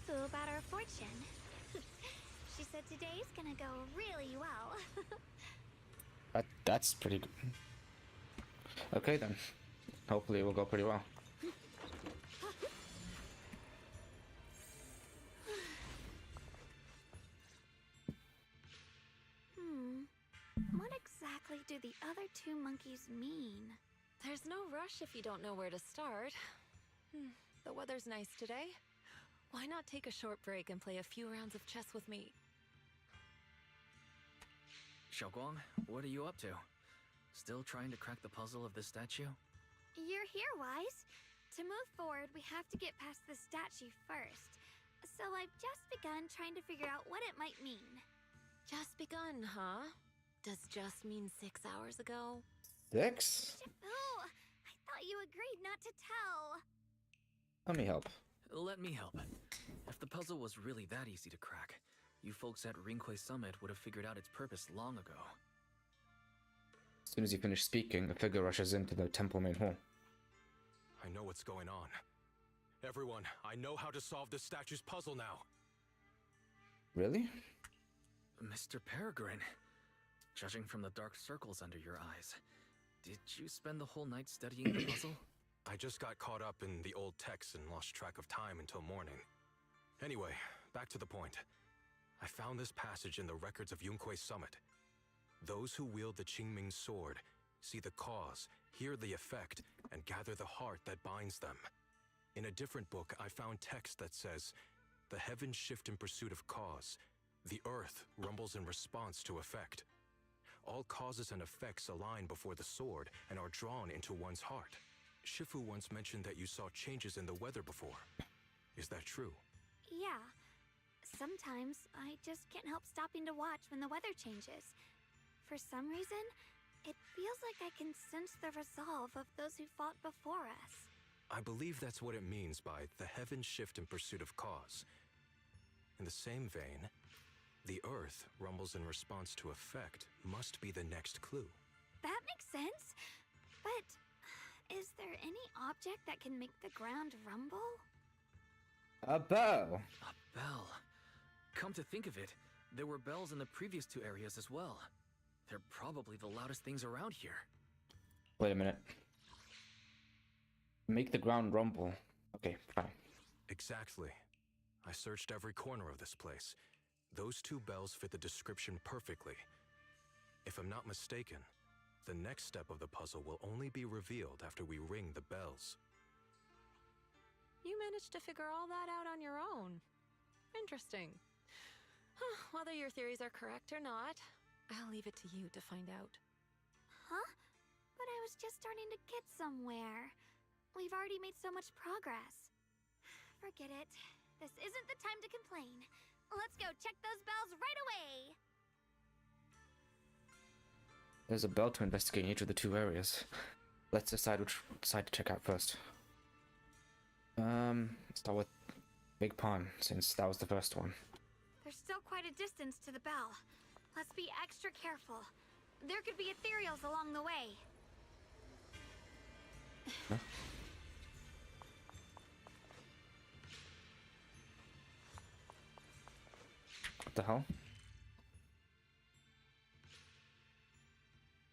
Shifu about our fortune. She said today's gonna go really well. That's pretty good. Okay then. Hopefully it will go pretty well. What exactly do the other two monkeys mean? There's no rush if you don't know where to start. The weather's nice today. Why not take a short break and play a few rounds of chess with me? Xiaoguang, what are you up to? Still trying to crack the puzzle of this statue? You're here, Wise. To move forward, we have to get past the statue first. So I've just begun trying to figure out what it might mean. Just begun, huh? Does just mean 6 hours ago? 6? Shifu, I thought you agreed not to tell. Let me help. Let me help. If the puzzle was really that easy to crack, you folks at Ringquay Summit would have figured out its purpose long ago. As soon as you finish speaking, a figure rushes into the temple main hall. I know what's going on. Everyone, I know how to solve this statue's puzzle now. Really? Mr. Peregrine, judging from the dark circles under your eyes, did you spend the whole night studying the puzzle? I just got caught up in the old texts and lost track of time until morning. Anyway, back to the point. I found this passage in the records of Yunquay Summit. Those who wield the Qingming sword see the cause, hear the effect, and gather the heart that binds them. In a different book, I found text that says, "The heavens shift in pursuit of cause. The earth rumbles in response to effect. All causes and effects align before the sword and are drawn into one's heart." Shifu once mentioned that you saw changes in the weather before. Is that true? Yeah. Sometimes I just can't help stopping to watch when the weather changes. For some reason, it feels like I can sense the resolve of those who fought before us. I believe that's what it means by the heavens shift in pursuit of cause. In the same vein, the earth rumbles in response to effect must be the next clue. That makes sense. But is there any object that can make the ground rumble? A bell! A bell. Come to think of it, there were bells in the previous two areas as well. They're probably the loudest things around here. Wait a minute. Make the ground rumble. Okay, fine. Exactly. I searched every corner of this place. Those two bells fit the description perfectly. If I'm not mistaken, the next step of the puzzle will only be revealed after we ring the bells. You managed to figure all that out on your own. Interesting. Whether your theories are correct or not, I'll leave it to you to find out. Huh? But I was just starting to get somewhere. We've already made so much progress. Forget it. This isn't the time to complain. Let's go check those bells right away! There's a bell to investigate each of the two areas. Let's decide which side to check out first. Start with Big Pond, since that was the first one. There's still quite a distance to the bell. Let's be extra careful. There could be ethereals along the way. Huh? What the hell?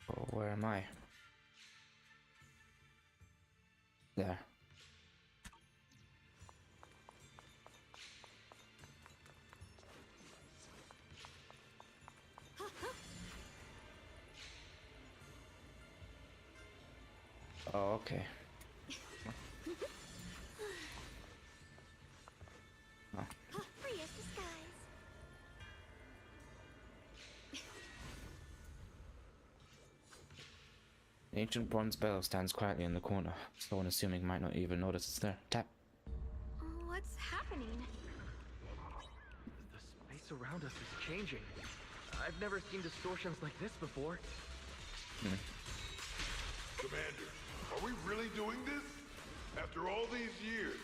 Oh, where am I? There. Oh, okay. Oh. Free as the skies. The ancient bronze bell stands quietly in the corner. Someone assuming might not even notice it's there. Tap. What's happening? The space around us is changing. I've never seen distortions like this before. Commander, are we really doing this? After all these years,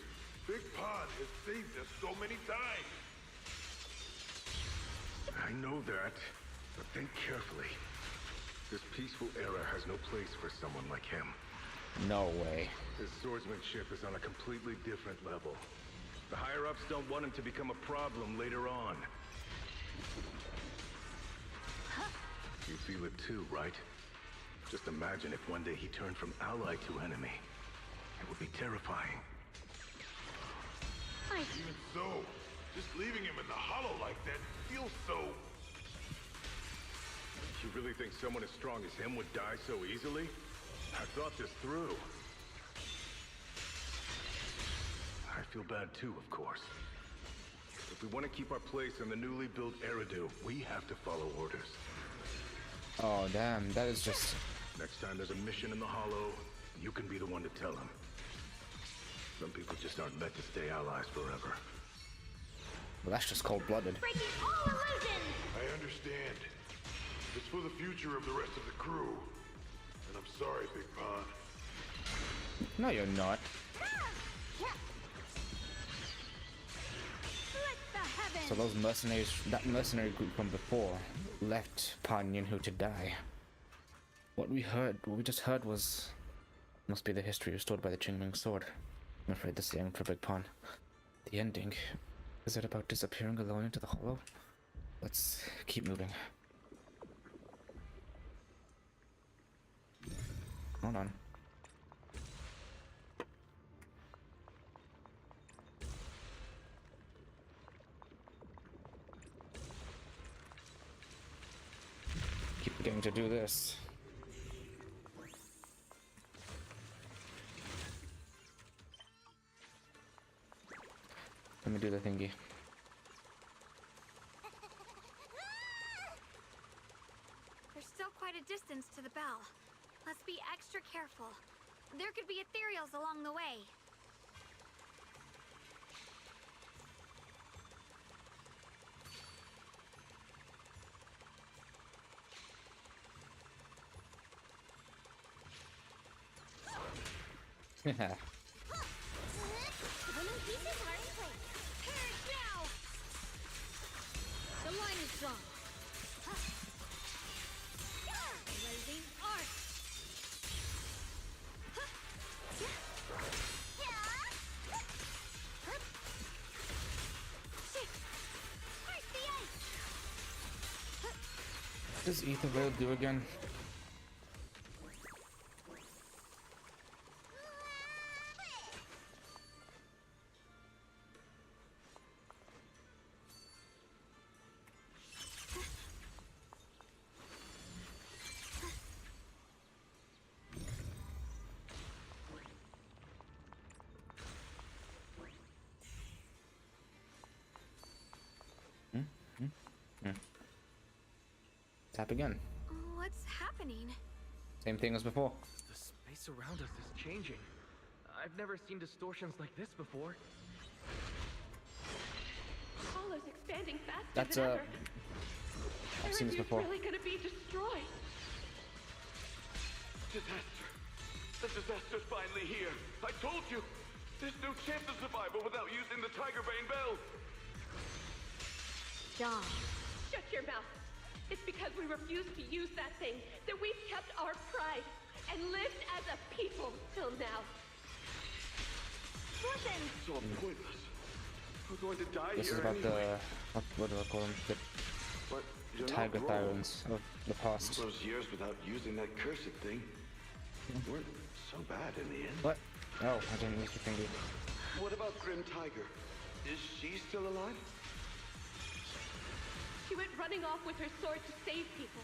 Big Pond has saved us so many times. I know that, but think carefully. This peaceful era has no place for someone like him. No way. His swordsmanship is on a completely different level. The higher-ups don't want him to become a problem later on. You feel it too, right? Just imagine if one day he turned from ally to enemy. It would be terrifying. Even so, just leaving him in the hollow like that feels so... You really think someone as strong as him would die so easily? I thought this through. I feel bad too, of course. If we want to keep our place in the newly built Eridu, we have to follow orders. Oh damn, that is just... Next time there's a mission in the hollow, you can be the one to tell him. Some people just aren't meant to stay allies forever. Well, that's just cold-blooded. Breaking all illusions! I understand. It's for the future of the rest of the crew. And I'm sorry, Big Pond. No, you're not. So those mercenaries, that mercenary group from before, left Pan Yinhu to die. What we just heard was... must be the history restored by the Qingming sword. I'm afraid the same for Big Pond. The ending. Is it about disappearing alone into the hollow? Let's keep moving. Hold on. Keep getting to do this. Let me do the thingy. There's still quite a distance to the bell. Let's be extra careful. There could be ethereals along the way. Yeah. The line is drawn. Blazing arc. Break the ice. What does Ether Veil do again? Tap again. What's happening? Same thing as before. The space around us is changing. I've never seen distortions like this before. Hollow's expanding faster That's than ever. I've seen this Eridu's before. really gonna be destroyed. Disaster. The disaster's finally here. I told you. There's no chance of survival without using the Tiger Bane Bell. John. Shut your mouth. It's because we refused to use that thing that we've kept our pride and lived as a people till now. Listen. So pointless. We're going to die This is here about anyway. what do I call them? The But you're Tiger not wrong. Tyrants of the past. All those years without using that cursed thing weren't so bad in the end. What? Oh, I didn't use the thingy. What about Grim Tiger? Is she still alive? She went running off with her sword to save people.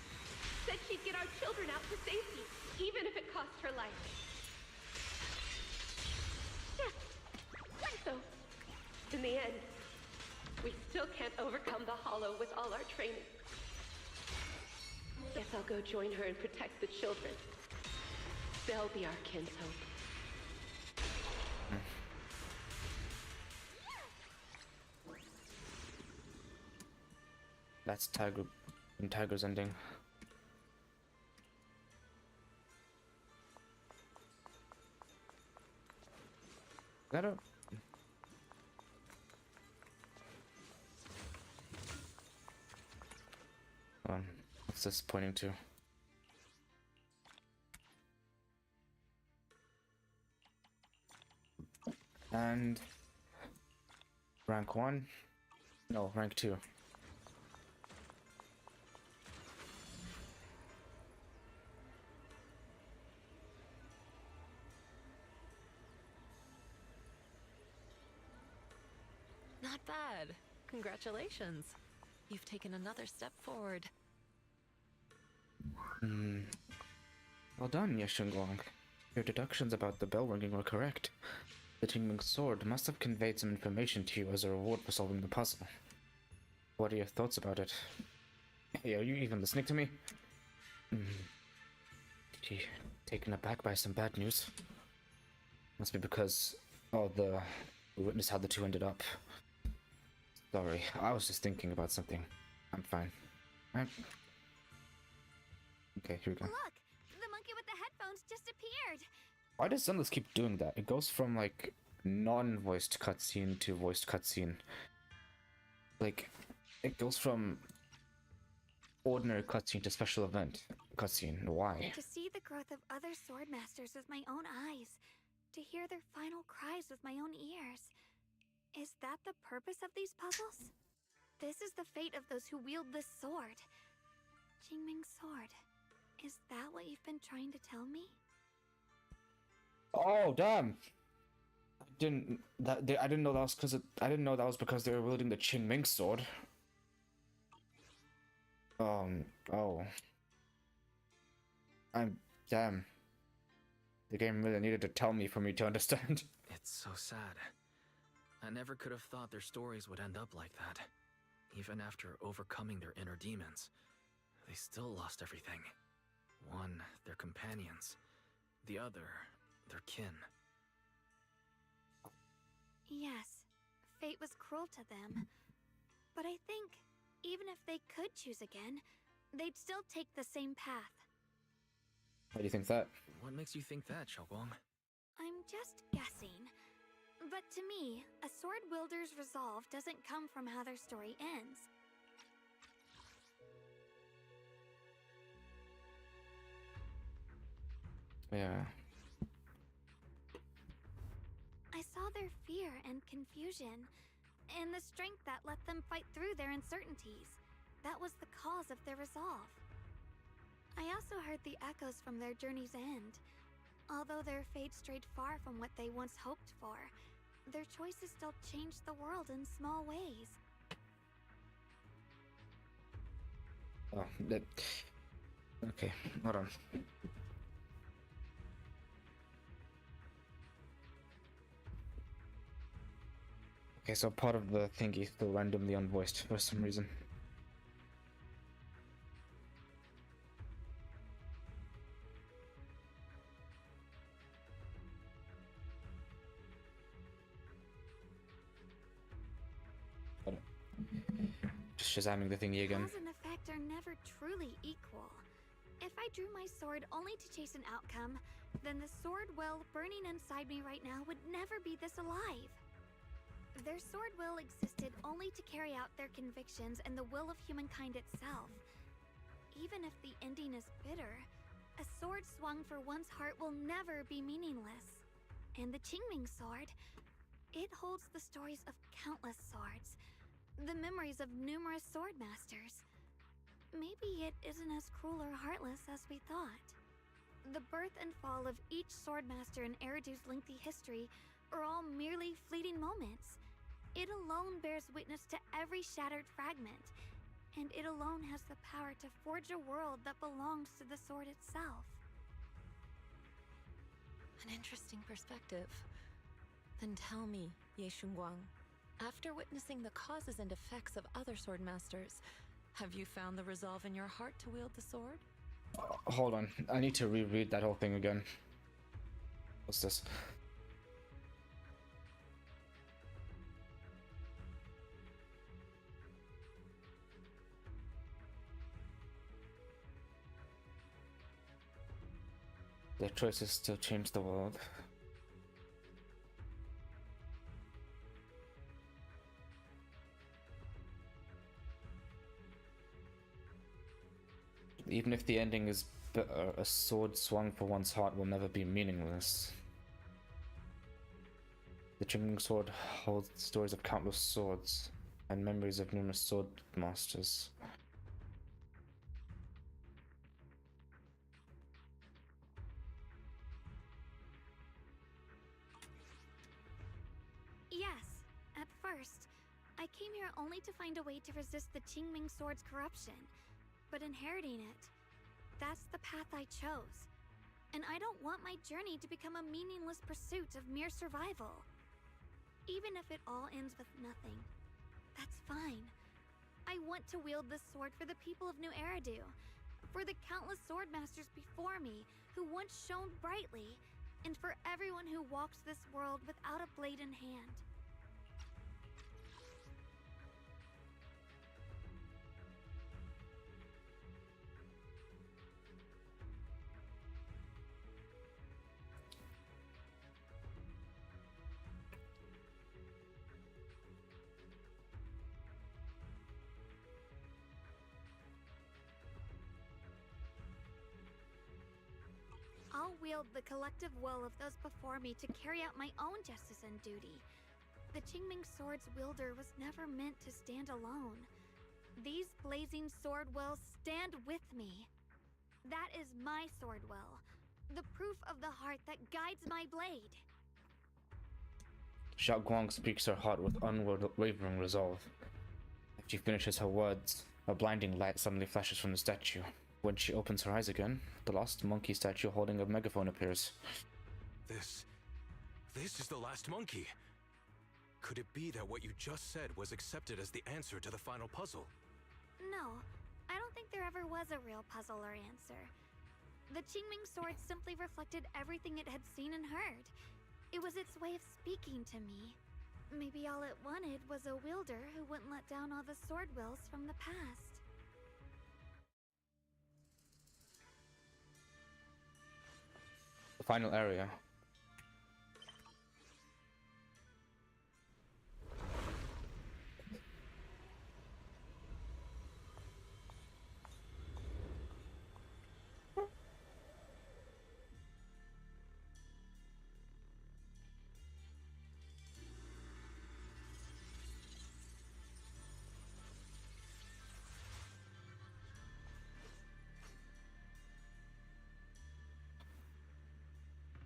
Said she'd get our children out to safety, even if it cost her life. Yeah. So, in the end, we still can't overcome the Hollow with all our training. Guess I'll go join her and protect the children. They'll be our kinshope. That's Tiger and Tiger's ending. That a... What's this pointing to? And Rank 1? No, rank 2. Not bad. Congratulations. You've taken another step forward. Well done, Yeshunguang. Your deductions about the bell ringing were correct. The Qingming sword must have conveyed some information to you as a reward for solving the puzzle. What are your thoughts about it? Hey, are you even listening to me? Gee, taken aback by some bad news? Must be because, we witnessed how the two ended up. Sorry, I was just thinking about something. I'm fine. Right? Okay, here we go. Look, the monkey with the headphones just appeared. Why does Sunless keep doing that? It goes from like non-voiced cutscene to voiced cutscene. Like, it goes from ordinary cutscene to special event cutscene. Why? To see the growth of other sword masters with my own eyes, to hear their final cries with my own ears. Is that the purpose of these puzzles? This is the fate of those who wield this sword. Qingming sword. Is that what you've been trying to tell me? Oh damn! I didn't know that was because they were wielding the Qingming sword. Oh. Damn. The game really needed to tell me for me to understand. It's so sad. I never could have thought their stories would end up like that. Even after overcoming their inner demons, they still lost everything. One, their companions. The other, their kin. Yes, fate was cruel to them. But I think, even if they could choose again, they'd still take the same path. Why do you think that? What makes you think that, Xiaoguang? I'm just guessing. But to me, a sword wielder's resolve doesn't come from how their story ends. Yeah. I saw their fear and confusion, and the strength that let them fight through their uncertainties. That was the cause of their resolve. I also heard the echoes from their journey's end. Although their fate strayed far from what they once hoped for, their choices still changed the world in small ways. Oh, that... Okay, hold on. Okay, so part of the thingy is still randomly unvoiced for some reason. Just shazamming the thingy again. Cause and effect are never truly equal. If I drew my sword only to chase an outcome, then the sword will burning inside me right now would never be this alive. Their sword will existed only to carry out their convictions and the will of humankind itself. Even if the ending is bitter, a sword swung for one's heart will never be meaningless. And the Qingming sword, it holds the stories of countless swords, the memories of numerous sword masters. Maybe it isn't as cruel or heartless as we thought. The birth and fall of each sword master in Eridu's lengthy history are all merely fleeting moments. It alone bears witness to every shattered fragment, and it alone has the power to forge a world that belongs to the sword itself. An interesting perspective. Then tell me, Ye Shunguang, after witnessing the causes and effects of other sword masters, have you found the resolve in your heart to wield the sword? Hold on, I need to reread that whole thing again. What's this? Their choices still change the world. Even if the ending is bitter, a sword swung for one's heart will never be meaningless. The Qingming sword holds stories of countless swords and memories of numerous sword masters. Yes, at first. I came here only to find a way to resist the Qingming sword's corruption. But inheriting it, that's the path I chose. And I don't want my journey to become a meaningless pursuit of mere survival. Even if it all ends with nothing, that's fine. I want to wield this sword for the people of New Eridu, for the countless swordmasters before me who once shone brightly, and for everyone who walks this world without a blade in hand. I'll wield the collective will of those before me to carry out my own justice and duty. The Qingming sword's wielder was never meant to stand alone. These blazing sword wills stand with me. That is my sword will, the proof of the heart that guides my blade. Xiao Guang speaks her heart with unwavering resolve. As she finishes her words, a blinding light suddenly flashes from the statue. When she opens her eyes again, the last monkey statue holding a megaphone appears. This is the last monkey. Could it be that what you just said was accepted as the answer to the final puzzle? No, I don't think there ever was a real puzzle or answer. The Qingming sword simply reflected everything it had seen and heard. It was its way of speaking to me. Maybe all it wanted was a wielder who wouldn't let down all the sword wills from the past. The final area.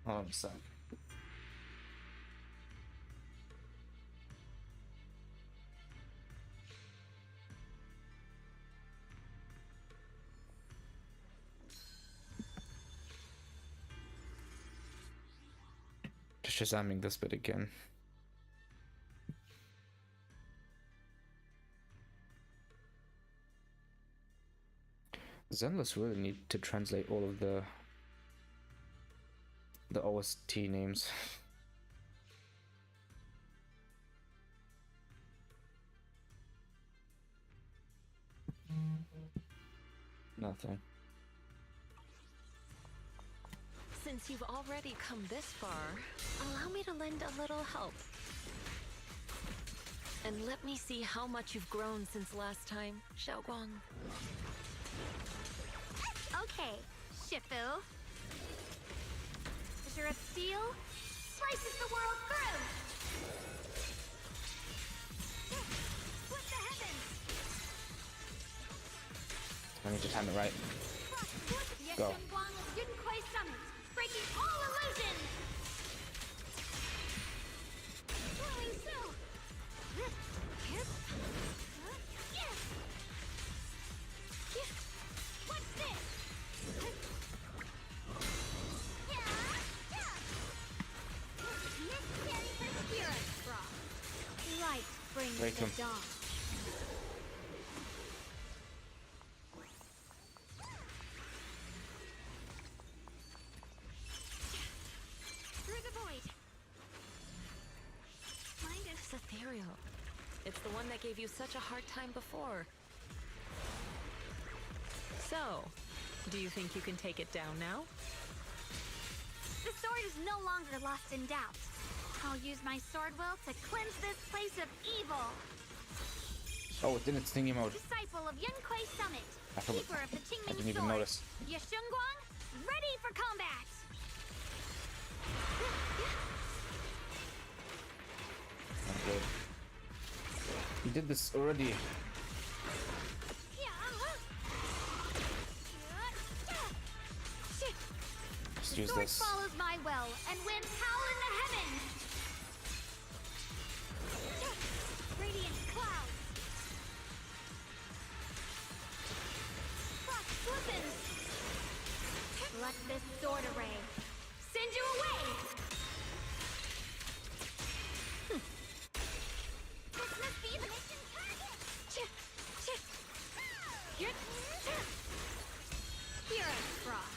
Hold on a sec. Just shazamming this bit again. Zenless really need to translate all of the OST names. Nothing. Since you've already come this far, allow me to lend a little help. And let me see how much you've grown since last time, Xiaoguang. Okay, Shifu. Measure of steel slices the world through. Split the heavens. I need to time it right. Go. Yunquei Summit, breaking all illusions. Swirling Su. What's this? Light brings Break him. the dawn. Through the void. Mind is ethereal. It's the one that gave you such a hard time before. So, do you think you can take it down now? The sword is no longer lost in doubt. I'll use my sword will to cleanse this place of evil. Oh, it's in its thingy mode. Disciple of Yunquei Summit, I forgot. keeper of the I Qingming didn't even sword. notice. Yashunguang, ready for combat. not good. He did this already. Just use Sword this. follows my will, and winds howl in the heavens! Radiant clouds! Frost listens! Let this sword array send you away! This must be the mission target! Here is Frost.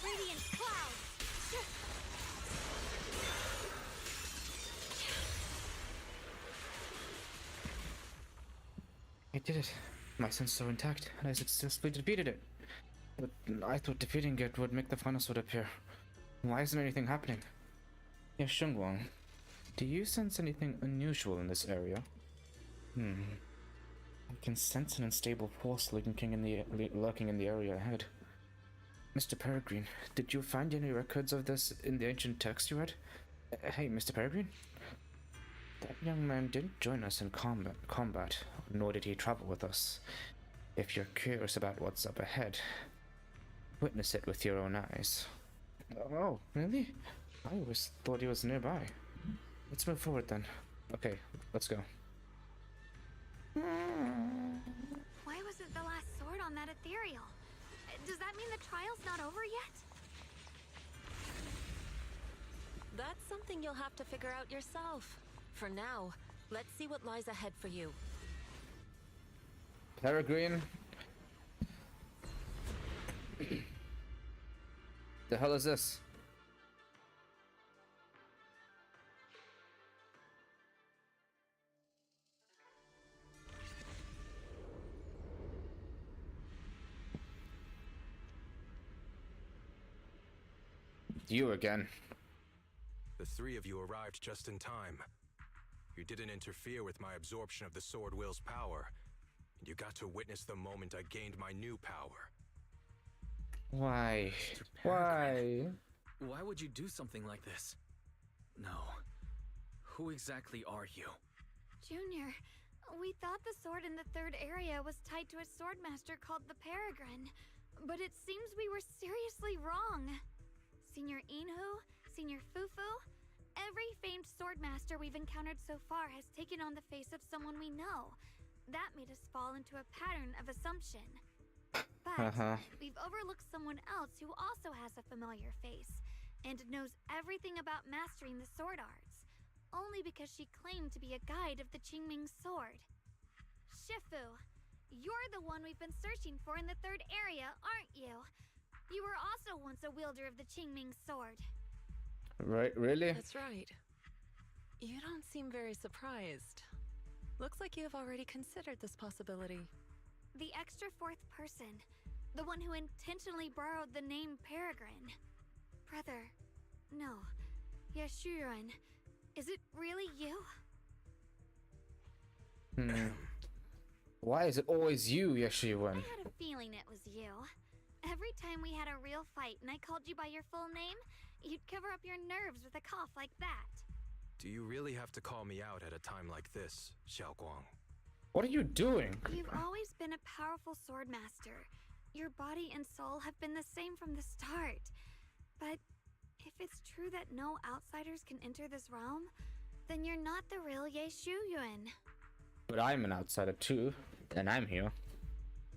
Radiant clouds! I did it. My senses are intact, and I successfully defeated it. But I thought defeating it would make the final sword appear. Why isn't anything happening? Yeah, Shengwang, do you sense anything unusual in this area? I can sense an unstable force lurking in the area ahead. Mr. Peregrine, did you find any records of this in the ancient text you read? Hey, Mr. Peregrine? That young man didn't join us in combat, nor did he travel with us. If you're curious about what's up ahead, witness it with your own eyes. Oh, really? I always thought he was nearby. Let's move forward then. Okay, let's go. Why wasn't the last sword on that ethereal? Does that mean the trial's not over yet? That's something you'll have to figure out yourself. For now, let's see what lies ahead for you. Peregrine? The hell is this? You again. The three of you arrived just in time. You didn't interfere with my absorption of the Sword Will's power, and you got to witness the moment I gained my new power. Why? Why? Why would you do something like this? No. Who exactly are you? Junior, we thought the sword in the third area was tied to a swordmaster called the Peregrine, but it seems we were seriously wrong. Senior Inhu, Senior Fufu, every famed swordmaster we've encountered so far has taken on the face of someone we know. That made us fall into a pattern of assumption. But we've overlooked someone else who also has a familiar face and knows everything about mastering the sword arts, only because she claimed to be a guide of the Qingming sword. Shifu, you're the one we've been searching for in the third area, aren't you? You were also once a wielder of the Qingming sword. Right, really? That's right. You don't seem very surprised. Looks like you have already considered this possibility. The extra fourth person. The one who intentionally borrowed the name Peregrine. Brother. No. Yashuren. Is it really you? Why is it always you, Yashuren? I had a feeling it was you. Every time we had a real fight and I called you by your full name, you'd cover up your nerves with a cough like that. Do you really have to call me out at a time like this, Xiaoguang? What are you doing? You've always been a powerful swordmaster. Your body and soul have been the same from the start. But if it's true that no outsiders can enter this realm, then you're not the real Ye Shuyuan. But I'm an outsider too, and I'm here.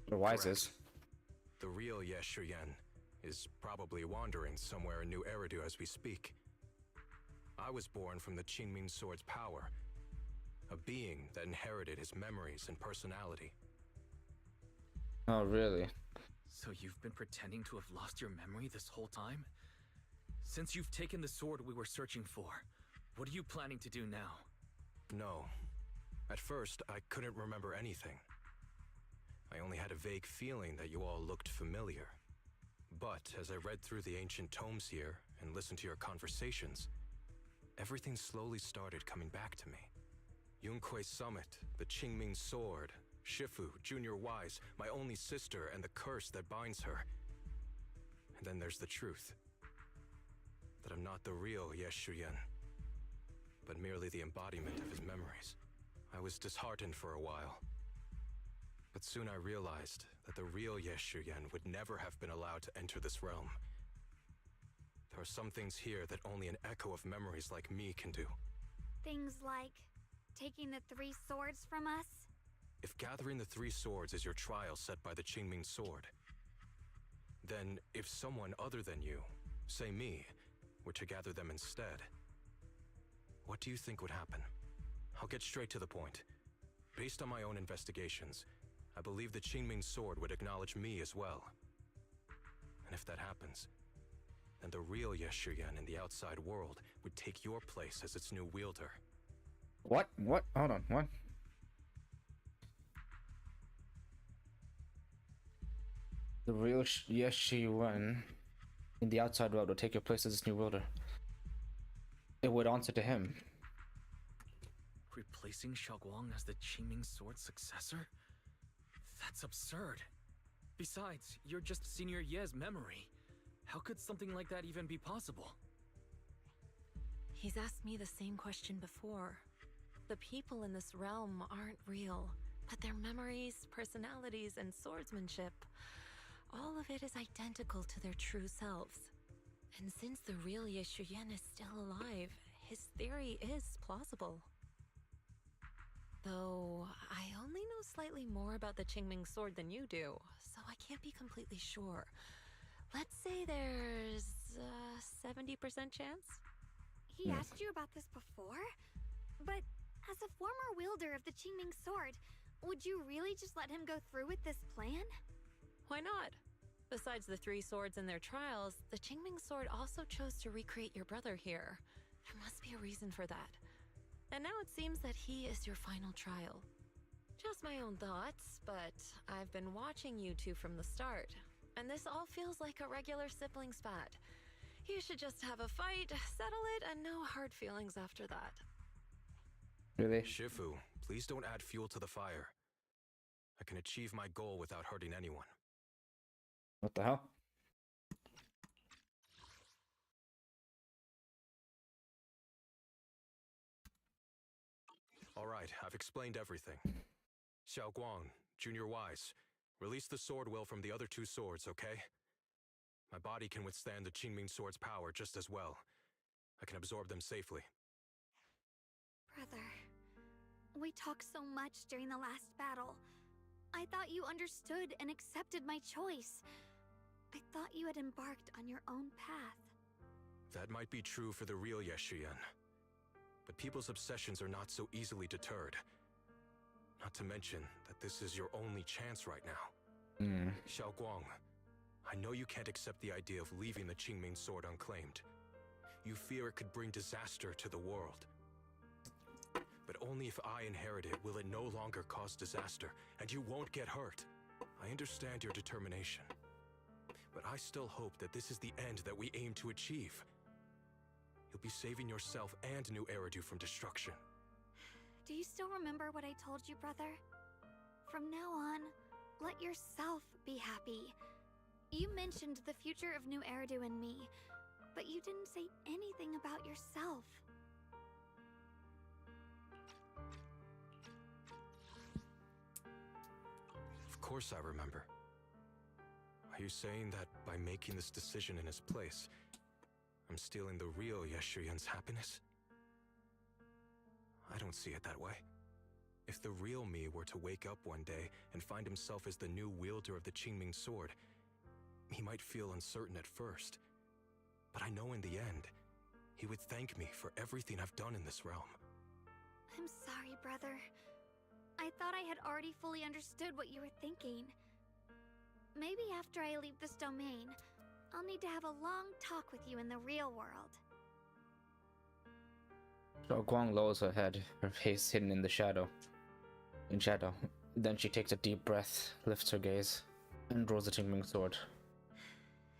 The wisest. The real Ye Shuyan is probably wandering somewhere in New Eridu as we speak. I was born from the Qingming Sword's power, a being that inherited his memories and personality. Oh, really? So you've been pretending to have lost your memory this whole time? Since you've taken the sword we were searching for, what are you planning to do now? No. At first, I couldn't remember anything. I only had a vague feeling that you all looked familiar. But as I read through the ancient tomes here and listened to your conversations, everything slowly started coming back to me. Yunque's summit, the Qingming sword, Shifu, Junior Wise, my only sister, and the curse that binds her. And then there's the truth. That I'm not the real Ye Shuyan. but merely the embodiment of his memories. I was disheartened for a while. But soon I realized that the real Ye Shuyan would never have been allowed to enter this realm. There are some things here that only an echo of memories like me can do. Things like taking the 3 swords from us? If gathering the 3 swords is your trial set by the Qingming sword, then if someone other than you, say me, were to gather them instead, what do you think would happen? I'll get straight to the point. Based on my own investigations, I believe the Qingming sword would acknowledge me as well. And if that happens, then the real Ye Shuyan in the outside world would take your place as its new wielder. What? What? Hold on, what? The real Ye Shuyan in the outside world will take your place as its new wielder. It would answer to him. Replacing Xiaoguang as the Qingming sword's successor? That's absurd. Besides, you're just Senior Ye's memory. How could something like that even be possible? He's asked me the same question before. The people in this realm aren't real, but their memories, personalities, and swordsmanship, all of it is identical to their true selves. And since the real Ye Shuyan is still alive, his theory is plausible. Though, I only know slightly more about the Qingming sword than you do, so I can't be completely sure. Let's say there's a 70% chance? He asked you about this before? But as a former wielder of the Qingming sword, would you really just let him go through with this plan? Why not? Besides the 3 swords and their trials, the Qingming sword also chose to recreate your brother here. There must be a reason for that. And now it seems that he is your final trial. Just my own thoughts, but I've been watching you two from the start, and this all feels like a regular sibling spat. You should just have a fight, settle it, and no hard feelings after that. Really? Shifu, please don't add fuel to the fire. I can achieve my goal without hurting anyone. What the hell? All right, I've explained everything. Xiaoguang, Junior Wise, release the sword will from the other 2 swords, okay? My body can withstand the Qingming sword's power just as well. I can absorb them safely. Brother, we talked so much during the last battle. I thought you understood and accepted my choice. I thought you had embarked on your own path. That might be true for the real Ye Shuyan. But people's obsessions are not so easily deterred. Not to mention that this is your only chance right now. Xiaoguang, I know you can't accept the idea of leaving the Qingming sword unclaimed. You fear it could bring disaster to the world. But only if I inherit it will it no longer cause disaster, and you won't get hurt. I understand your determination. But I still hope that this is the end that we aim to achieve. You'll be saving yourself and New Eridu from destruction. Do you still remember what I told you, brother? From now on, let yourself be happy. You mentioned the future of New Eridu and me, but you didn't say anything about yourself. Of course I remember. Are you saying that by making this decision in his place, I'm stealing the real Ye Shuyan's happiness? I don't see it that way. If the real me were to wake up one day and find himself as the new wielder of the Qingming sword, he might feel uncertain at first. But I know in the end, he would thank me for everything I've done in this realm. I'm sorry, brother. I thought I had already fully understood what you were thinking. Maybe after I leave this domain, I'll need to have a long talk with you in the real world. Xiaoguang lowers her head, her face hidden in the shadow. Then she takes a deep breath, lifts her gaze, and draws the Qingming sword.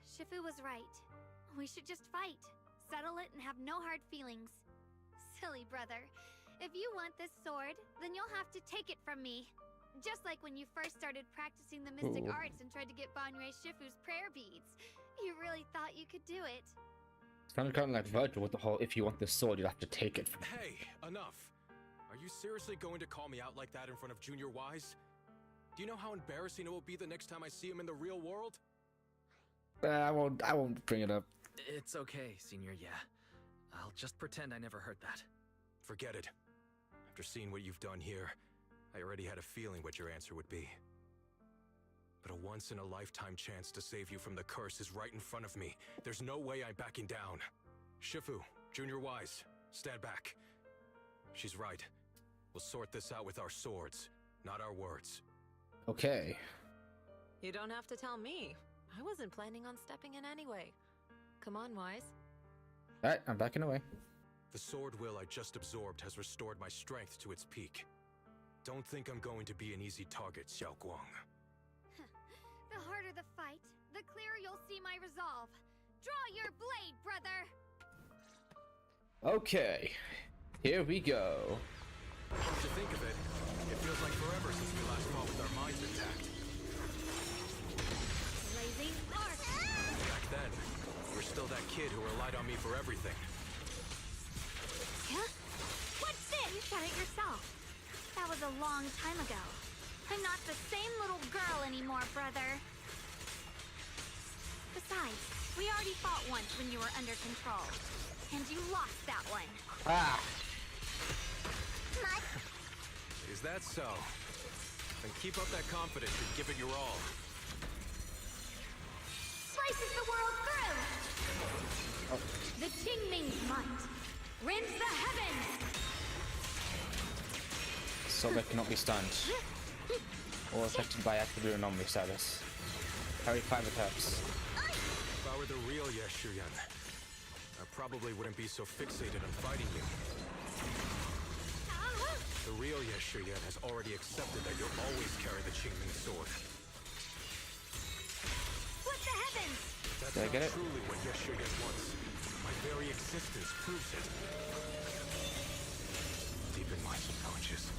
Shifu was right. We should just fight, settle it, and have no hard feelings. Silly brother. If you want this sword, then you'll have to take it from me. Just like when you first started practicing the mystic arts and tried to get Banrei Shifu's prayer beads. You really thought you could do it. Kind of like Virgil with the whole, if you want this sword, you'll have to take it from me. Hey, enough! Are you seriously going to call me out like that in front of Junior Wise? Do you know how embarrassing it will be the next time I see him in the real world? I won't bring it up. It's okay, Senior, yeah. I'll just pretend I never heard that. Forget it. After seeing what you've done here, I already had a feeling what your answer would be. But a once-in-a-lifetime chance to save you from the curse is right in front of me. There's no way I'm backing down. Shifu, Junior Wise, stand back. She's right. We'll sort this out with our swords, not our words. Okay. You don't have to tell me. I wasn't planning on stepping in anyway. Come on, Wise. Alright, I'm backing away. The sword will I just absorbed has restored my strength to its peak. Don't think I'm going to be an easy target, Xiao Guang. The harder the fight, the clearer you'll see my resolve. Draw your blade, brother! Okay. Here we go. Come to think of it, it feels like forever since we last fought with our minds intact. Blazing arc! Back then, you were still that kid who relied on me for everything. Huh? What's this? You said it yourself. That was a long time ago. I'm not the same little girl anymore, brother. Besides, we already fought once when you were under control. And you lost that one. Ah! Is that so? Then keep up that confidence and give it your all. Slices the world through! The Qingming's might rends the heavens! So they cannot be stunned. Or affected by active anomaly status. Parry 5 attacks. If I were the real Yeshuyan, I probably wouldn't be so fixated on fighting you. The real Yeshuyan has already accepted that you'll always carry the Qingming sword. Split the heavens! That's Did I not get it? truly what Yeshuyan wants. My very existence proves it. Deep in my subconscious,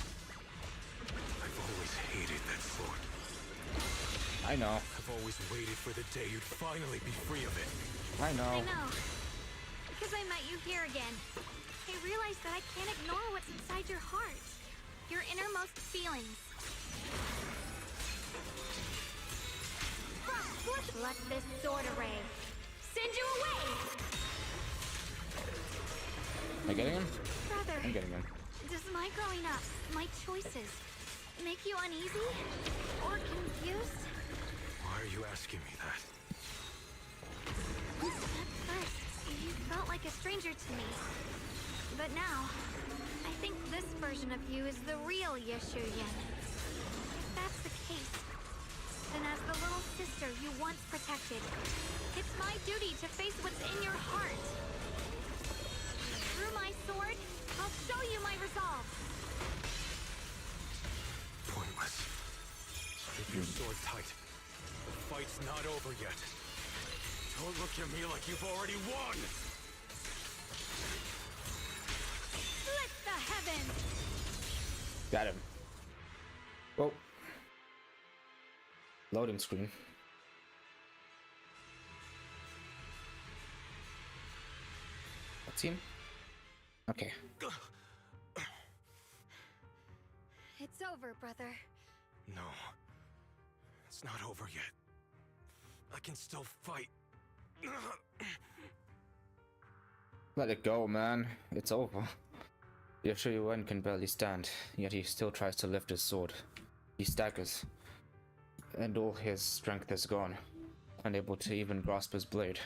I've always hated that sword. I know. I've always waited for the day you'd finally be free of it. I know. I know. Because I met you here again. I realized that I can't ignore what's inside your heart. Your innermost feelings. Let this sword array send you away! Am I getting him? Brother, I'm getting him. does my growing up, my choices, make you uneasy? Or confused? Why are you asking me that? At first, you felt like a stranger to me. But now, I think this version of you is the real Yeshuyan. If that's the case, then as the little sister you once protected, it's my duty to face what's in your heart. Through my sword, I'll show you my resolve. Pointless. Keep your sword tight. The fight's not over yet. Don't look at me like you've already won! Split the heavens! Got him. Whoa. Loading screen. That's him? Okay. It's over, brother. No. It's not over yet. I can still fight. Let it go, man. It's over. Yeshuyan can barely stand, yet he still tries to lift his sword. He staggers, and all his strength is gone, unable to even grasp his blade.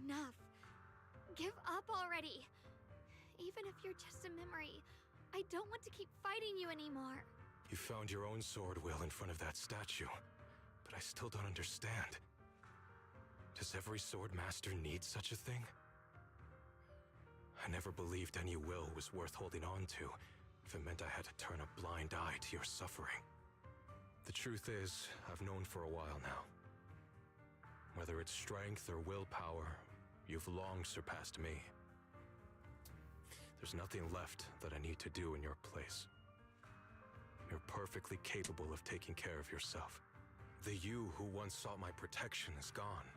Enough. Give up already. Even if you're just a memory, I don't want to keep fighting you anymore. You found your own sword, Will, in front of that statue. But I still don't understand. Does every sword master need such a thing? I never believed any will was worth holding on to if it meant I had to turn a blind eye to your suffering. The truth is, I've known for a while now. Whether it's strength or willpower, you've long surpassed me. There's nothing left that I need to do in your place. You're perfectly capable of taking care of yourself. The you who once sought my protection is gone.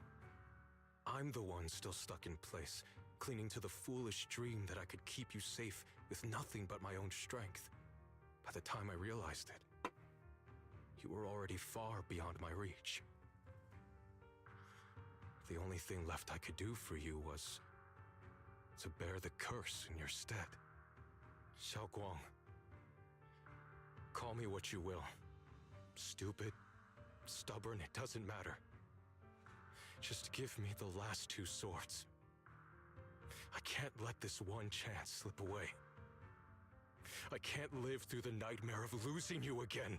I'm the one still stuck in place, clinging to the foolish dream that I could keep you safe with nothing but my own strength. By the time I realized it, you were already far beyond my reach. The only thing left I could do for you was to bear the curse in your stead. Xiaoguang, call me what you will. Stupid, stubborn, it doesn't matter. Just give me the last 2 swords. I can't let this one chance slip away. I can't live through the nightmare of losing you again.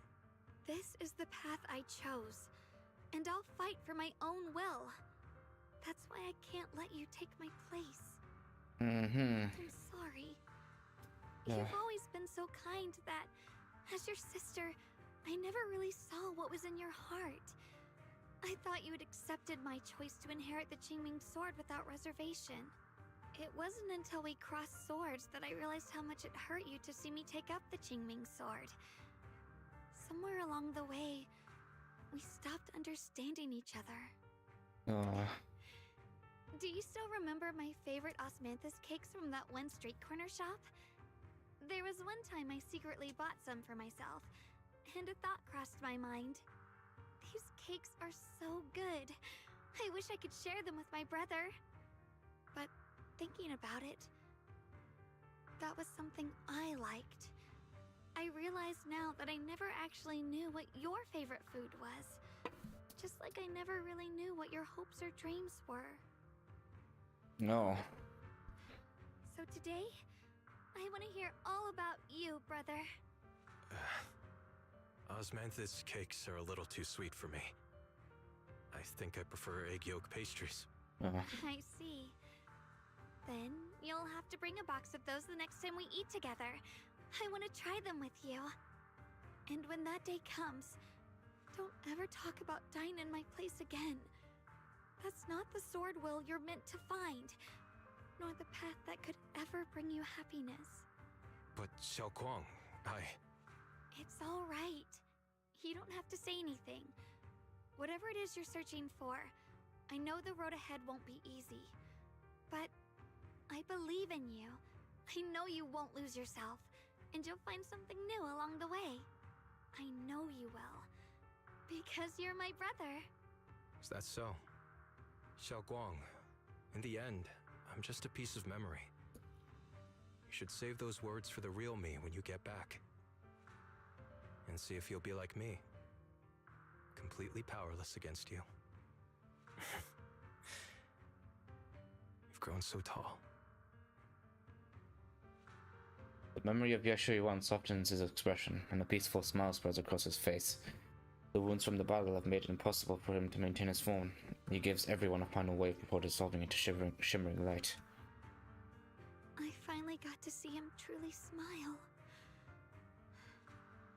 This is the path I chose, and I'll fight for my own will. That's why I can't let you take my place. I'm sorry. You've always been so kind that, as your sister, I never really saw what was in your heart. I thought you had accepted my choice to inherit the Qingming sword without reservation. It wasn't until we crossed swords that I realized how much it hurt you to see me take up the Qingming sword. Somewhere along the way, we stopped understanding each other. Do you still remember my favorite osmanthus cakes from that one street corner shop? There was one time I secretly bought some for myself, and a thought crossed my mind. These cakes are so good. I wish I could share them with my brother. But thinking about it, that was something I liked. I realize now that I never actually knew what your favorite food was. Just like I never really knew what your hopes or dreams were. No. So today, I want to hear all about you, brother. Osmanthus cakes are a little too sweet for me. I think I prefer egg yolk pastries. I see. Then you'll have to bring a box of those the next time we eat together. I want to try them with you. And when that day comes, don't ever talk about dying in my place again. That's not the sword will you're meant to find, nor the path that could ever bring you happiness. But Xiaoguang, It's all right. You don't have to say anything. Whatever it is you're searching for, I know the road ahead won't be easy. But I believe in you. I know you won't lose yourself, and you'll find something new along the way. I know you will. Because you're my brother. Is that so? Xiaoguang, in the end, I'm just a piece of memory. You should save those words for the real me when you get back. And see if you'll be like me. Completely powerless against you. You've grown so tall. The memory of Yeshu-Yuan softens his expression, and a peaceful smile spreads across his face. The wounds from the battle have made it impossible for him to maintain his form. He gives everyone a final wave before dissolving into shimmering light. I finally got to see him truly smile.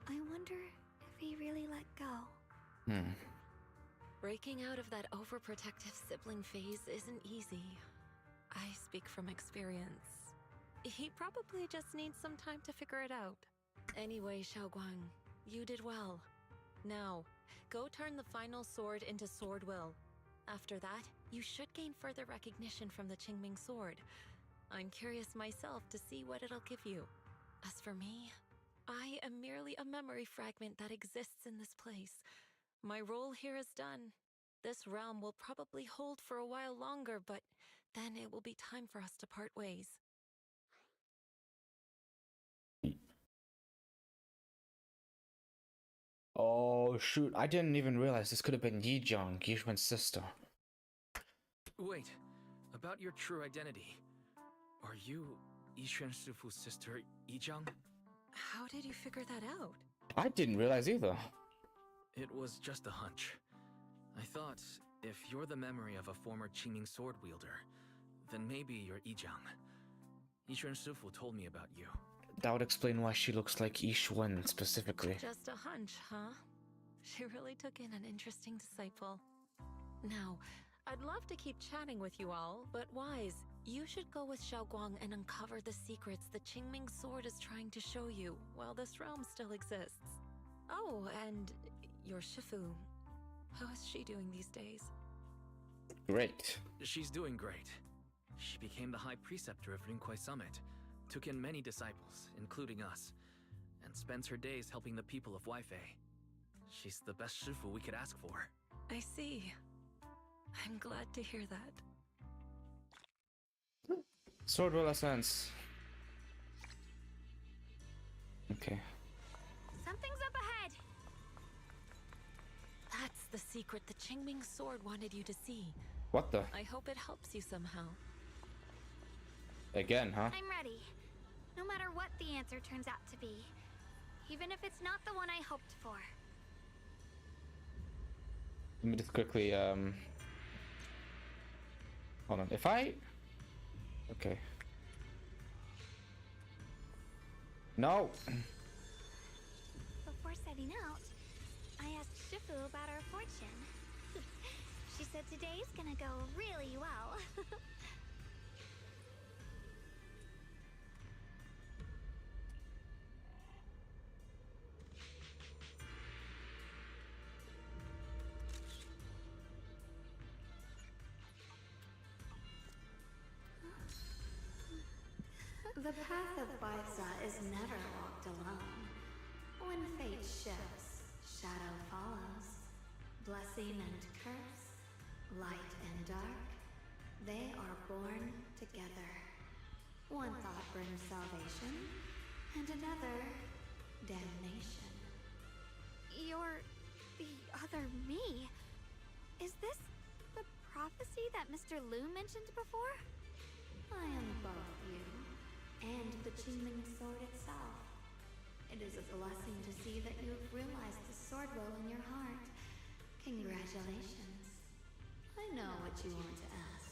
I wonder if he really let go. Breaking out of that overprotective sibling phase isn't easy. I speak from experience. He probably just needs some time to figure it out. Anyway, Xiaoguang, you did well. Now, go turn the final sword into sword will. After that, you should gain further recognition from the Qingming sword. I'm curious myself to see what it'll give you. As for me, I am merely a memory fragment that exists in this place. My role here is done. This realm will probably hold for a while longer, but then it will be time for us to part ways. Oh shoot, I didn't even realize this could have been Yizhang, Yishuan's sister. Wait, about your true identity. Are you Yishuan Shifu's sister, Yizhang? How did you figure that out? I didn't realize either. It was just a hunch. I thought, if you're the memory of a former Qingming sword wielder, then maybe you're Yizhang. Yishuan Shifu told me about you. That would explain why she looks like Yishuan specifically. Just a hunch, huh? She really took in an interesting disciple. Now, I'd love to keep chatting with you all, but Wise, you should go with Xiaoguang and uncover the secrets the Qingming sword is trying to show you while this realm still exists. Oh, and your Shifu. How is she doing these days? Great. She's doing great. She became the High Preceptor of Rinkwei Summit, took in many disciples, including us, and spends her days helping the people of Weifei. She's the best shifu we could ask for. I see. I'm glad to hear that. Sword will sense. Okay. Something's up ahead. That's the secret the Qingming sword wanted you to see. What the? I hope it helps you somehow. Again, huh? I'm ready. No matter what the answer turns out to be. Even if it's not the one I hoped for. Let me just quickly, hold on. If I... Okay. No! Before setting out, I asked Shifu about our fortune. She said today's gonna go really well. The path of Baiza is never walked alone. When fate shifts, shadow follows. Blessing and curse, light and dark, they are born together. One thought brings salvation, and another, damnation. You're the other me. Is this the prophecy that Mr. Liu mentioned before? I am both you. And the Qingming sword itself. It is a blessing to see that you have realized the sword will in your heart. Congratulations. I know what you want to ask.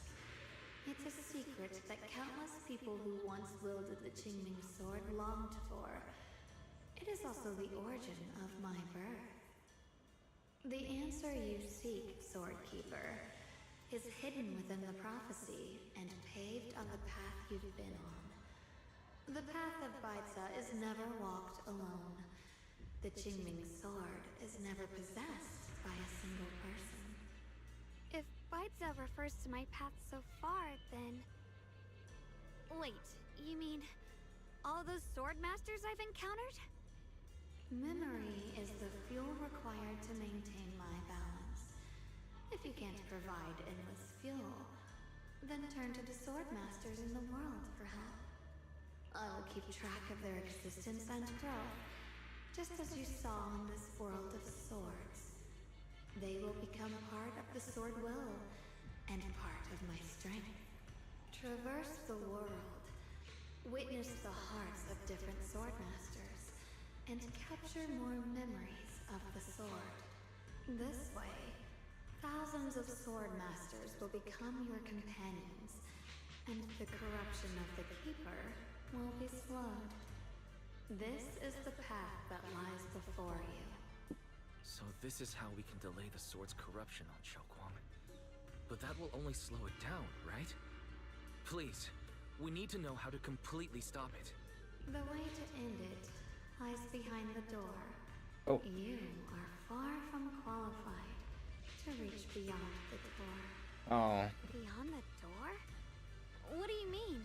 It's a secret that countless people who once wielded the Qingming sword longed for. It is also the origin of my birth. The answer you seek, Sword Keeper, is hidden within the prophecy and paved on the path you've been on. The path of Baiza is never walked alone. The Qingming sword is never possessed by a single person. If Baiza refers to my path so far, then... Wait, you mean all those sword masters I've encountered? Memory is the fuel required to maintain my balance. If you can't provide endless fuel, then turn to the sword masters in the world for help. I will keep track of their existence and growth, just as you saw in this world of swords. They will become part of the sword will, and part of my strength. Traverse the world, witness the hearts of different sword masters, and capture more memories of the sword. This way, thousands of sword masters will become your companions, and the corruption of the Keeper will be slowed. This is the path that lies before you. So this is how we can delay the sword's corruption on Xiaoguang. But that will only slow it down, right? Please, we need to know how to completely stop it. The way to end it lies behind the door. Oh. You are far from qualified to reach beyond the door. Oh. Beyond the door? What do you mean?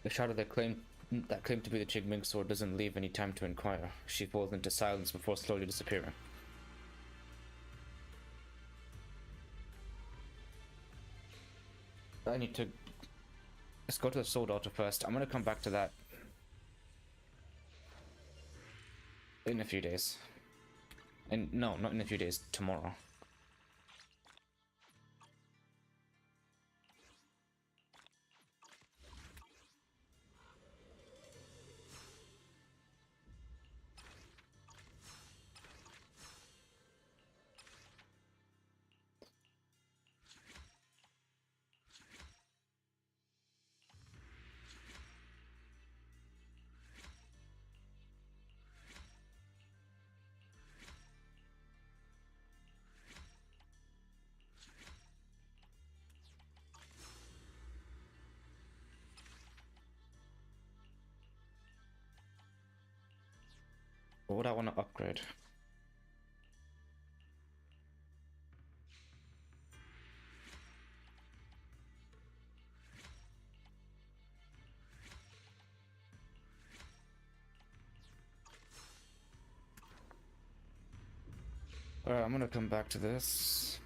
The shadow that claimed to be the Qingming sword doesn't leave any time to inquire. She falls into silence before slowly disappearing. I need to... Let's go to the sword altar first. I'm gonna come back to that in a few days. And no, not in a few days, tomorrow. What would I want to upgrade? Alright, I'm gonna come back to this.